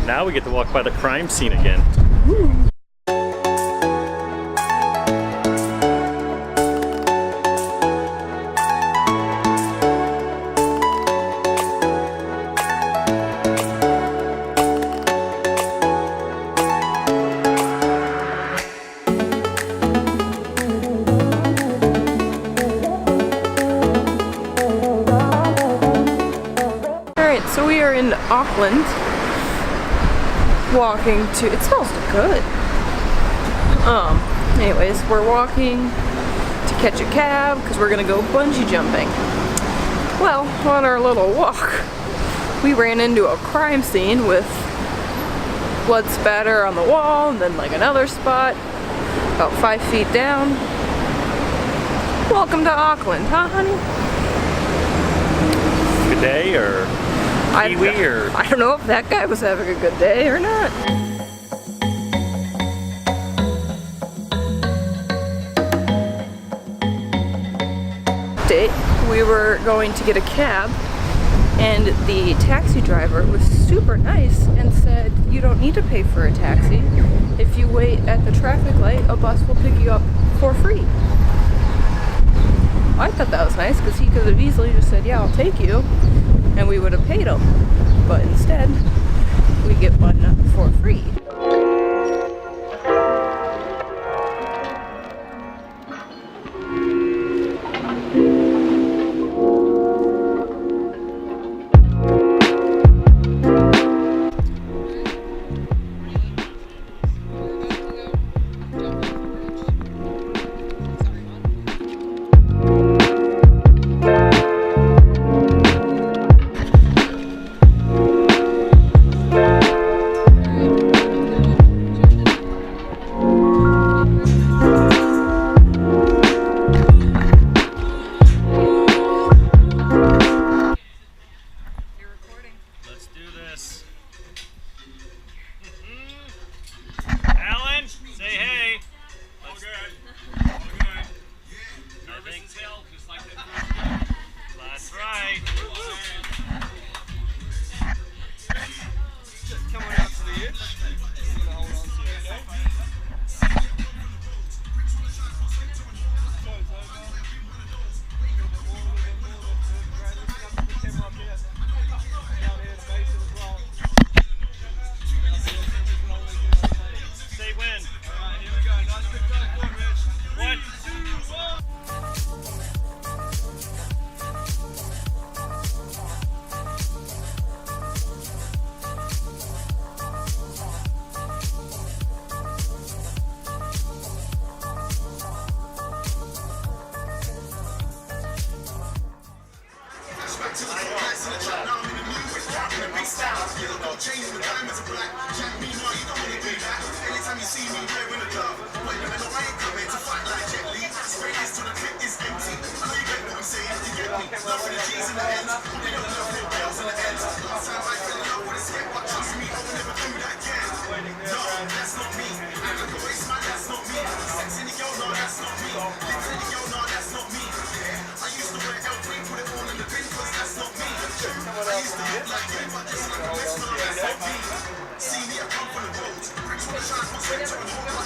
Now we get to walk by the crime scene again. Woo. Alright, so we are in Auckland. Walking to, it smells good. Anyways, we're walking to catch a cab because we're gonna go bungee jumping. Well, on our little walk, we ran into a crime scene with blood spatter on the wall and then like another spot about 5 feet down. Welcome to Auckland, huh, honey? Good day or kiwi or? I don't know if that guy was having a good day or not. We were going to get a cab and the taxi driver was super nice and said you don't need to pay for a taxi. If you wait at the traffic light, a bus will pick you up for free. I thought that was nice because he could have easily just said, yeah, I'll take you, and we would have paid him. But instead, we get one for free.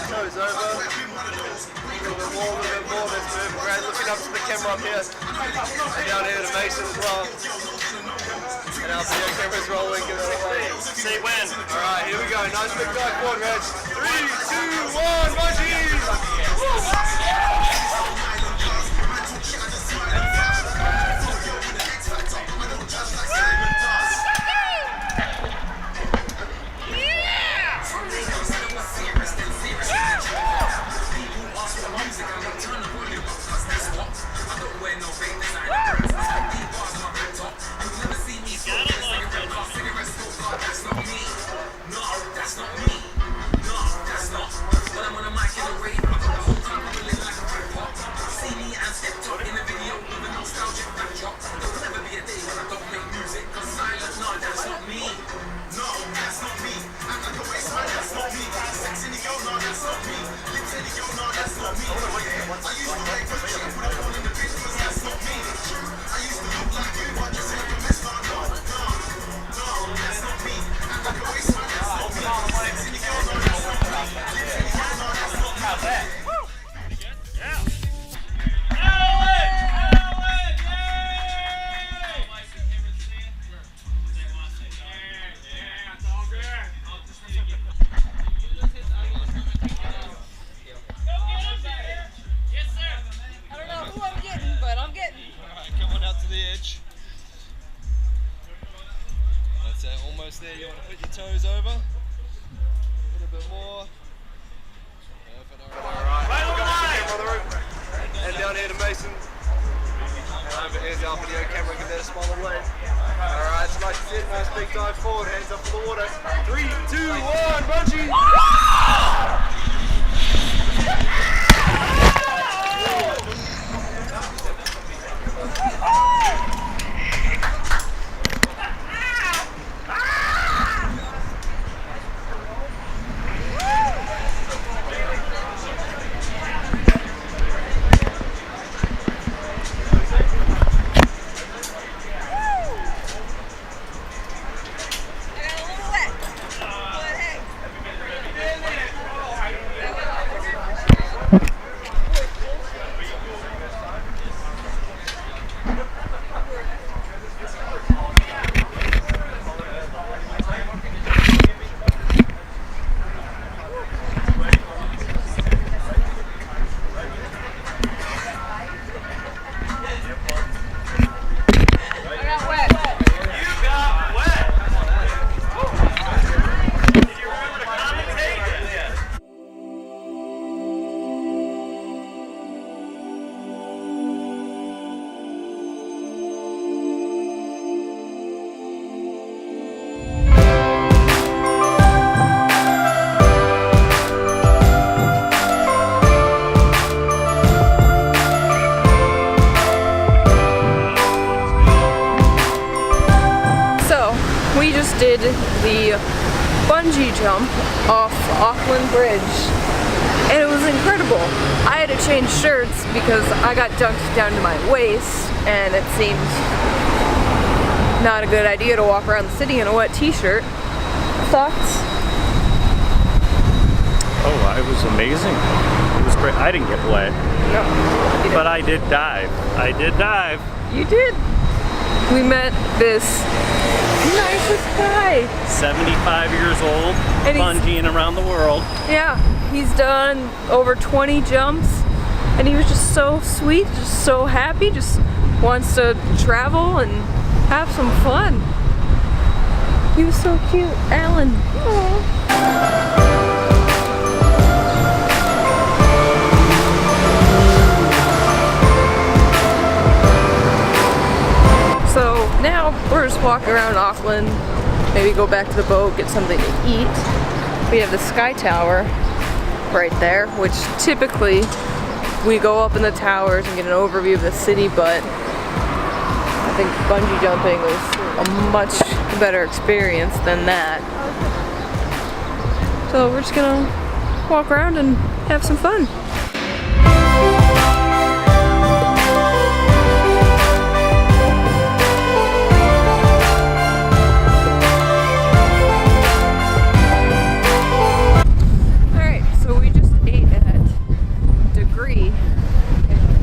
Show's over. A little bit more, let's move. We're looking up to the camera up here. And down here to Mason as well. And our video camera's rolling, give it away. Say when. Alright, here we go. Nice big dive forward, Reg. 3, 2, 1, bungees! nose over. A little bit more. Alright, look up to the camera on the roof. And down here to Mason. And over here's our video camera, give that a smile of light. Alright, so like I said, first big dive forward, hands up for the water. 3, 2, 1, bungee! We just did the bungee jump off Auckland Bridge and it was incredible. I had to change shirts because I got dunked down to my waist and it seemed not a good idea to walk around the city in a wet t-shirt. Thoughts? Oh, it was amazing. It was great. I didn't get wet. No. But I did dive. I did dive. You did. We met this nicest guy. 75 years old, And bungeeing around the world. Yeah, he's done over 20 jumps and he was just so sweet, just so happy, just wants to travel and have some fun. He was so cute, Alan. Aww. So now we're just walking around Auckland, maybe go back to the boat, get something to eat. We have the Sky Tower right there, which typically we go up in the towers and get an overview of the city, but I think bungee jumping was a much better experience than that. So we're just gonna walk around and have some fun.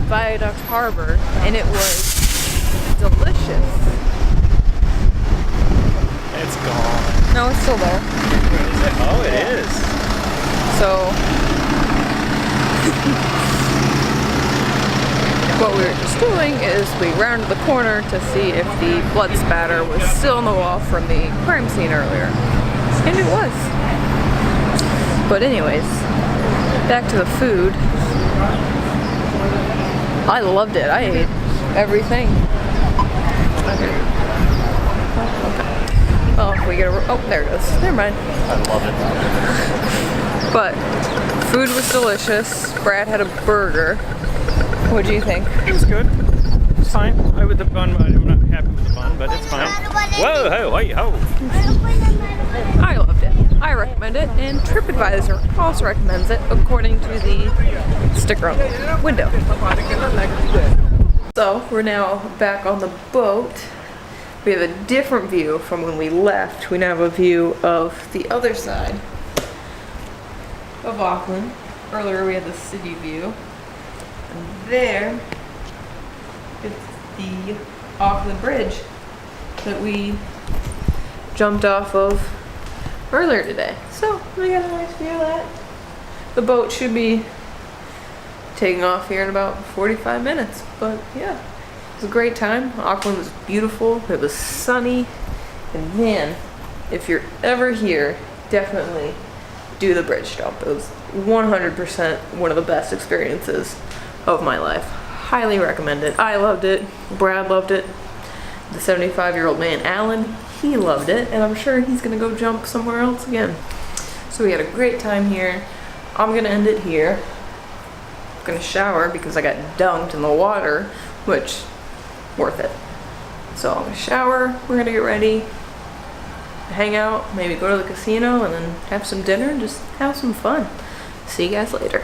Viaduct Harbor and it was delicious. It's gone. No, it's still there. Is it? Oh, it is. So what we were just doing is we rounded the corner to see if the blood spatter was still on the wall from the crime scene earlier. And it was. But anyways, back to the food. I loved it. I ate everything. Okay. Well, if we get a... Oh, there it goes. Never mind. I love it. But food was delicious. Brad had a burger. What do you think? It was good. It's fine. I with the bun. I'm not happy with the bun, but it's fine. Whoa, ho, hey, ho. I loved it. I recommend it, and TripAdvisor also recommends it according to the sticker on the window. So we're now back on the boat. We have a different view from when we left. We now have a view of the other side of Auckland. Earlier we had the city view. And there is the Auckland Bridge that we jumped off of earlier today. So we got a nice view of that. The boat should be taking off here in about 45 minutes. But yeah, it was a great time. Auckland was beautiful. It was sunny. And man, if you're ever here, definitely do the bridge jump. It was 100% one of the best experiences of my life. Highly recommend it. I loved it. Brad loved it. The 75-year-old man, Alan, he loved it, and I'm sure he's gonna go jump somewhere else again. So we had a great time here. I'm gonna end it here. I'm gonna shower because I got dunked in the water, which, worth it. So I'm gonna shower, we're gonna get ready, hang out, maybe go to the casino, and then have some dinner and just have some fun. See you guys later.